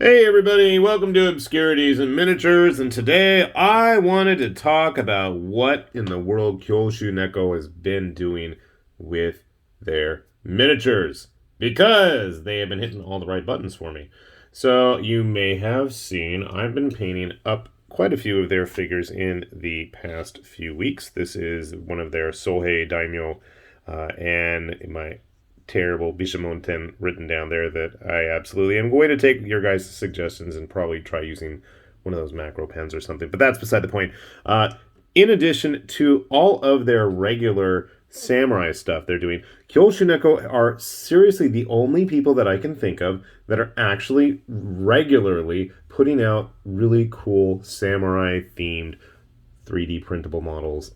Hey everybody, welcome to Obscurities and Miniatures, and today I wanted to talk about what in the world Kyoushuneko has been doing with their miniatures, because they have been hitting all the right buttons for me. So you may have seen I've been painting up quite a few of their figures in the past few weeks. This is one of their Sohei Daimyo, and my terrible Bishamonten written down there that I absolutely am going to take your guys' suggestions and probably try using one of those macro pens or something. But that's beside the point. In addition to all of their regular samurai stuff they're doing, Kyoushuneko are seriously the only people that I can think of that are actually regularly putting out really cool samurai themed 3D printable models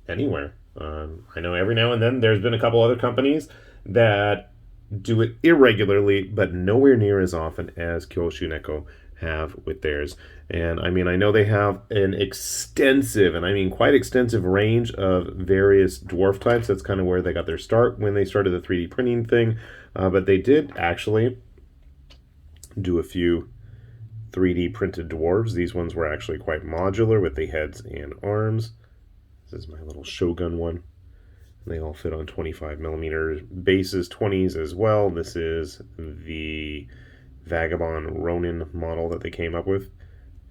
anywhere. I know every now and then there's been a couple other companies that do it irregularly, but nowhere near as often as Kyoushuneko have with theirs. And I mean, I know they have an extensive, and I mean quite extensive range of various dwarf types. That's kind of where they got their start when they started the 3D printing thing. But they did actually do a few 3D printed dwarves. These ones were actually quite modular with the heads and arms. This is my little Shogun one. They all fit on 25 millimeter bases, 20s as well. This is the Vagabond Ronin model that they came up with.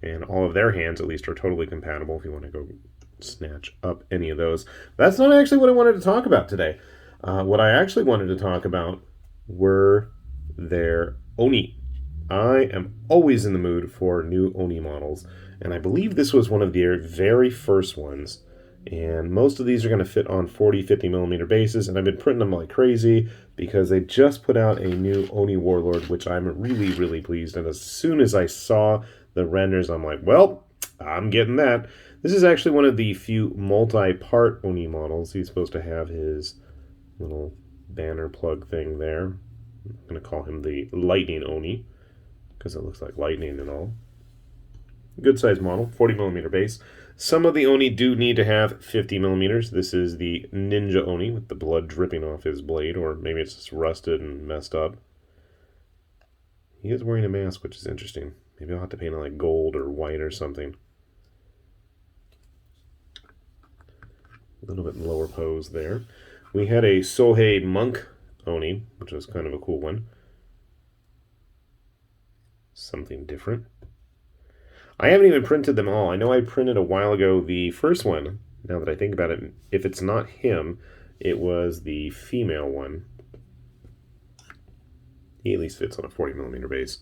And all of their hands, at least, are totally compatible if you want to go snatch up any of those. That's not actually what I wanted to talk about today. What I actually wanted to talk about were their Oni. I am always in the mood for new Oni models, and I believe this was one of their very first ones. And most of these are going to fit on 40, 50 millimeter bases, and I've been printing them like crazy because they just put out a new Oni Warlord, which I'm really, really pleased. And as soon as I saw the renders, I'm like, well, I'm getting that. This is actually one of the few multi-part Oni models. He's supposed to have his little banner plug thing there. I'm going to call him the Lightning Oni because it looks like lightning and all. Good size model, 40 millimeter base. Some of the Oni do need to have 50 millimeters. This is the Ninja Oni with the blood dripping off his blade, or maybe it's just rusted and messed up. He is wearing a mask, which is interesting. Maybe I'll have to paint it like gold or white or something. A little bit lower pose there. We had a Sohei Monk Oni, which was kind of a cool one. Something different. I haven't even printed them all. I know I printed a while ago the first one. Now that I think about it, if it's not him, it was the female one. He at least fits on a 40 millimeter base.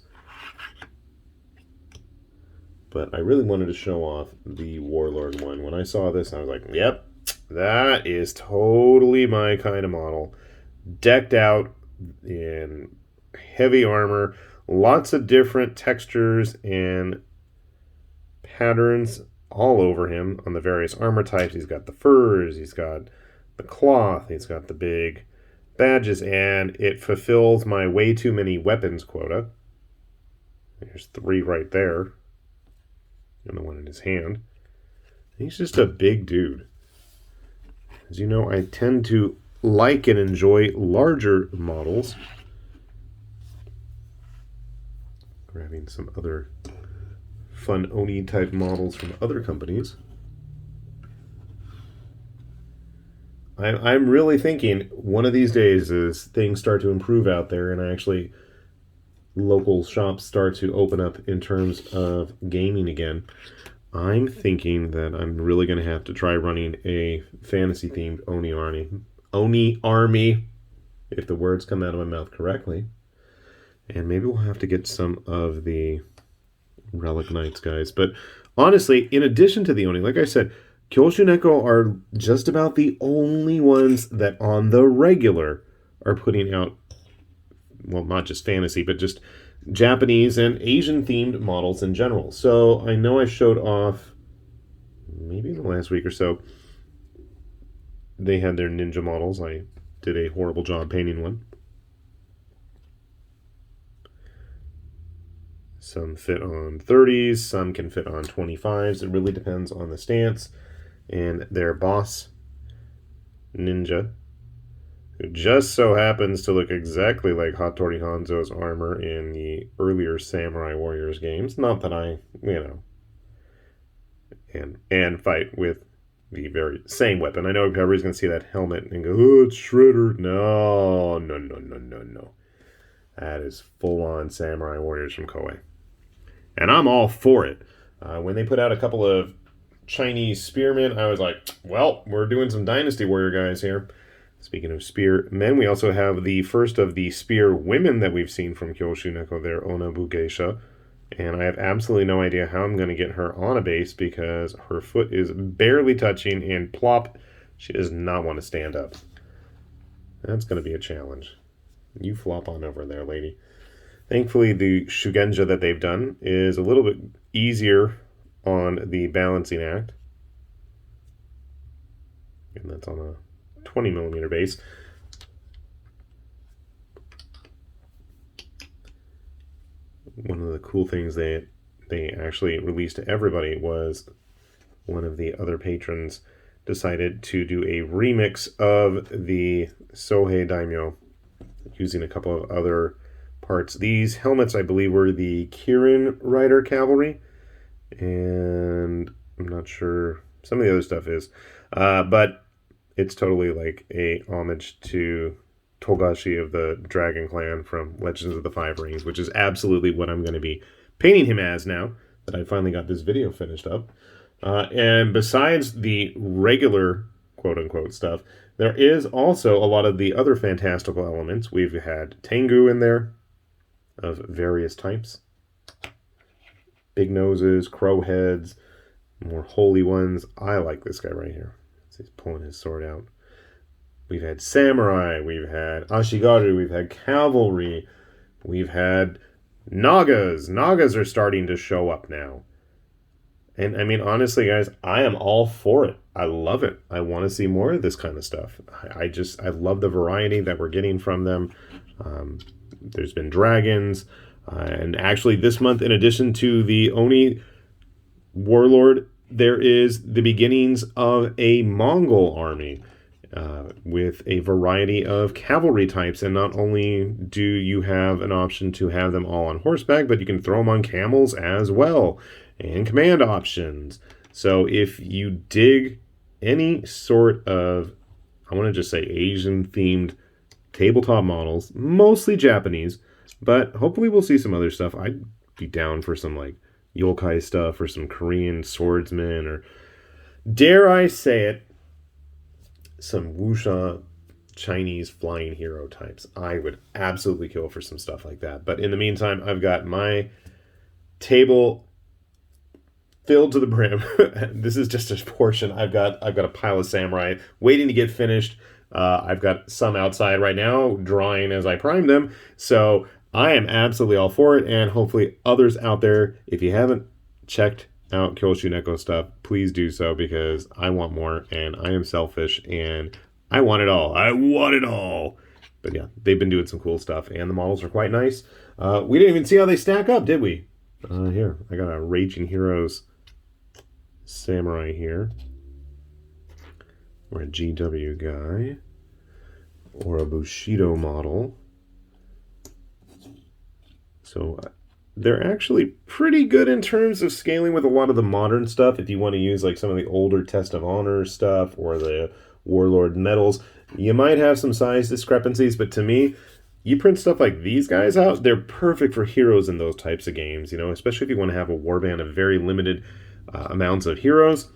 But I really wanted to show off the Warlord one. When I saw this, I was like, yep, that is totally my kind of model. Decked out in heavy armor, lots of different textures and patterns all over him on the various armor types. He's got the furs, he's got the cloth, he's got the big badges, and it fulfills my way too many weapons quota. There's 3 right there, and the one in his hand. He's just a big dude. As you know, I tend to like and enjoy larger models. Grabbing some other fun Oni type models from other companies. I'm really thinking one of these days, as things start to improve out there and actually local shops start to open up in terms of gaming again, I'm thinking that I'm really going to have to try running a fantasy themed Oni army, if the words come out of my mouth correctly. And maybe we'll have to get some of the Relic Knights guys. But honestly, in addition to the Oni, like I said, Kyoushuneko are just about the only ones that on the regular are putting out, well, not just fantasy, but just Japanese and Asian themed models in general. So I know I showed off, maybe in the last week or so, they had their ninja models. I did a horrible job painting one. Some fit on 30s, some can fit on 25s. It really depends on the stance. And their boss ninja who just so happens to look exactly like Hattori Hanzo's armor in the earlier Samurai Warriors games. Not that I, and fight with the very same weapon. I know everybody's going to see that helmet and go, oh, it's Shredder. No. That is full-on Samurai Warriors from Koei. And I'm all for it. When they put out a couple of Chinese spearmen, I was like, well, we're doing some Dynasty Warrior guys here. Speaking of spear men, we also have the first of the spear women that we've seen from Kyoushuneko there, Onabu Geisha. And I have absolutely no idea how I'm going to get her on a base because her foot is barely touching, and plop, she does not want to stand up. That's going to be a challenge. You flop on over there, lady. Thankfully, the Shugenja that they've done is a little bit easier on the balancing act. And that's on a 20 millimeter base. One of the cool things they actually released to everybody was one of the other patrons decided to do a remix of the Sohei Daimyo using a couple of other parts. These helmets, I believe, were the Kirin Rider Cavalry, and I'm not sure some of the other stuff is, but it's totally like a homage to Togashi of the Dragon Clan from Legends of the Five Rings, which is absolutely what I'm going to be painting him as now that I finally got this video finished up. And besides the regular quote-unquote stuff, there is also a lot of the other fantastical elements. We've had Tengu in there of various types. Big noses, crow heads, more holy ones. I like this guy right here. He's pulling his sword out. We've had samurai, we've had ashigaru, we've had cavalry, we've had nagas. Nagas are starting to show up now. And I mean, honestly, guys, I am all for it. I love it. I want to see more of this kind of stuff. I love the variety that we're getting from them. There's been dragons. And actually, this month, in addition to the Oni warlord, there is the beginnings of a Mongol army with a variety of cavalry types. And not only do you have an option to have them all on horseback, but you can throw them on camels as well. And command options. So if you dig any sort of, I want to just say Asian-themed tabletop models, mostly Japanese, but hopefully we'll see some other stuff. I'd be down for some like yokai stuff or some Korean swordsmen or, dare I say it, some wuxia Chinese flying hero types. I would absolutely kill for some stuff like that. But in the meantime, I've got my table filled to the brim. This is just a portion. I've got a pile of samurai waiting to get finished. I've got some outside right now drying as I prime them. So I am absolutely all for it, and hopefully others out there, if you haven't checked out Kyoushuneko stuff, please do so, because I want more, and I am selfish, and I want it all. I want it all. But yeah, they've been doing some cool stuff, and the models are quite nice. We didn't even see how they stack up, did we? Here, I got a Raging Heroes samurai here, or a GW guy, or a Bushido model. So they're actually pretty good in terms of scaling with a lot of the modern stuff. If you want to use like some of the older Test of Honor stuff or the Warlord medals, you might have some size discrepancies, but to me, you print stuff like these guys out, they're perfect for heroes in those types of games, you know, especially if you want to have a warband of very limited amounts of heroes.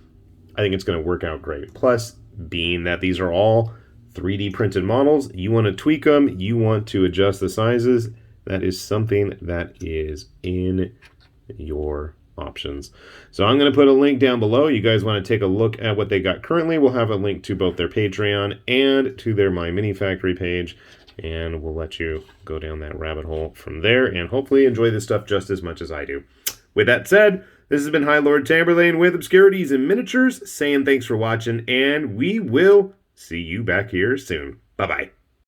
I think it's going to work out great. Plus, being that these are all 3D printed models, you want to tweak them, you want to adjust the sizes, that is something that is in your options. So I'm going to put a link down below. You guys want to take a look at what they got currently. We'll have a link to both their Patreon and to their My Mini Factory page, and we'll let you go down that rabbit hole from there and hopefully enjoy this stuff just as much as I do. With that said, this has been High Lord Tamberlane with Obscurities and Miniatures, saying thanks for watching, and we will see you back here soon. Bye-bye.